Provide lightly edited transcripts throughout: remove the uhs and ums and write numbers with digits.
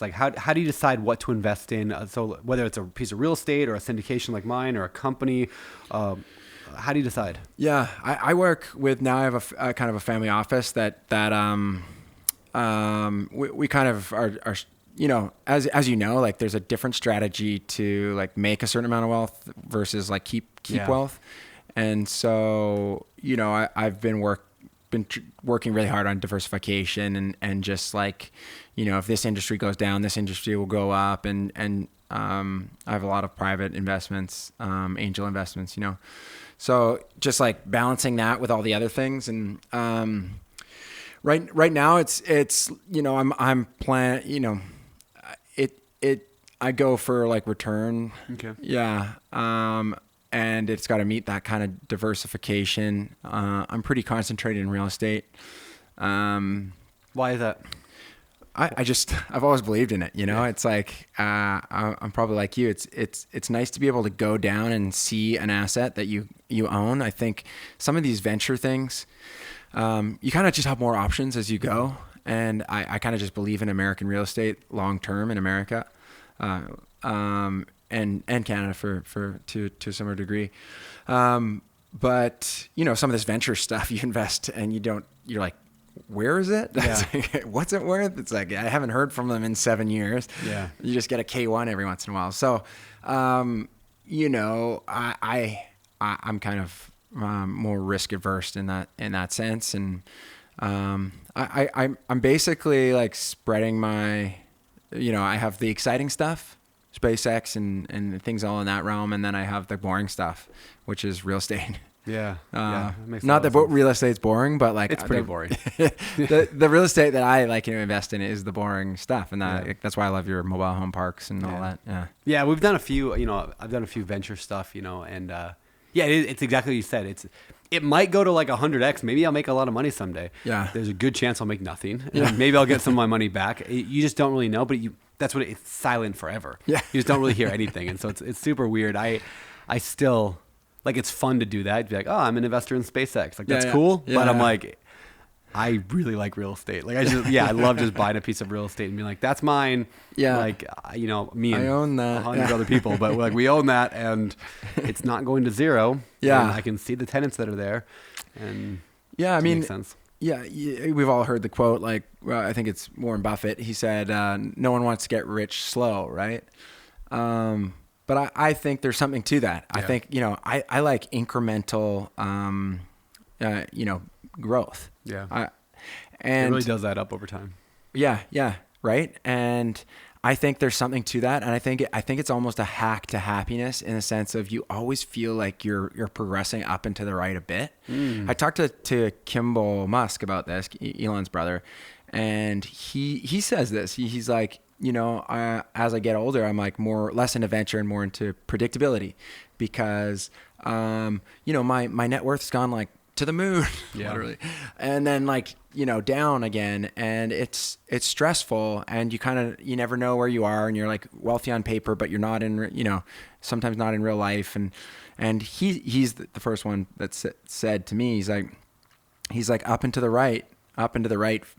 Like how do you decide what to invest in? So whether it's a piece of real estate or a syndication like mine or a company, how do you decide? Yeah, I work with, now I have a kind of a family office that we kind of are, you know, as you know, like there's a different strategy to like make a certain amount of wealth versus like keep wealth. And so, you know, I've been working really hard on diversification and just like, you know, if this industry goes down, this industry will go up. And I have a lot of private investments, angel investments, you know, so just like balancing that with all the other things. And, right now it's, you know, I'm planning, you know, I go for like return. Okay. Yeah. And it's got to meet that kind of diversification. I'm pretty concentrated in real estate. Why is that? I've always believed in it. You know, it's like, I'm probably like you. It's nice to be able to go down and see an asset that you own. I think some of these venture things, you kind of just have more options as you go. And I kind of just believe in American real estate long term in America, and Canada to a similar degree. But you know, some of this venture stuff you invest and you're like, where is it? Yeah. Like, what's it worth? It's like, I haven't heard from them in 7 years. Yeah. You just get a K1 every once in a while. So, you know, I'm kind of, more risk averse in that sense. And, I'm basically like spreading my, you know, I have the exciting stuff, SpaceX and things all in that realm. And then I have the boring stuff, which is real estate. Yeah. Not that real estate's boring, but like it's pretty boring. the real estate that I like to invest in is the boring stuff. And that's why I love your mobile home parks and all that. Yeah. Yeah. We've done a few, you know, I've done a few venture stuff, you know, and, it's exactly what you said. It might go to like 100x. Maybe I'll make a lot of money someday. Yeah. There's a good chance I'll make nothing. Yeah. Maybe I'll get some of my money back. You just don't really know, but that's what it's silent forever. Yeah. You just don't really hear anything. And so it's super weird. I still like, it's fun to do that. Be like, oh, I'm an investor in SpaceX. Like that's cool. Yeah, but I'm like, I really like real estate. Like I love just buying a piece of real estate and being like, that's mine. Yeah. Like, you know, me and I own that. 100 other people, but like we own that and it's not going to zero. Yeah. And I can see the tenants that are there. And yeah, I mean, makes sense. Yeah. We've all heard the quote, like, well, I think it's Warren Buffett. He said, no one wants to get rich slow. Right. But I think there's something to that. Yeah. I think, you know, I like incremental, you know, growth. Yeah. And it really does add up over time. Yeah. Yeah. Right. And I think there's something to that. And I think it's almost a hack to happiness in the sense of you always feel like you're progressing up and to the right a bit. I talked to Kimbal Musk about this, Elon's brother, and he says this. He's like, you know, as I get older, I'm like less into venture and more into predictability because, you know, my net worth's gone like to the moon, literally. And then like, you know, down again, and it's stressful, and you never know where you are, and you're like wealthy on paper, but you're not in, you know, sometimes not in real life. And he's the first one that said to me, he's like up and to the right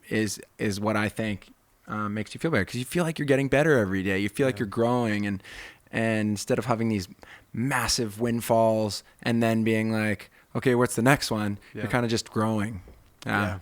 is what I think makes you feel better, because you feel like you're getting better every day. You feel like you're growing, and instead of having these massive windfalls and then being like, okay, what's the next one? You're kind of just growing. Yeah.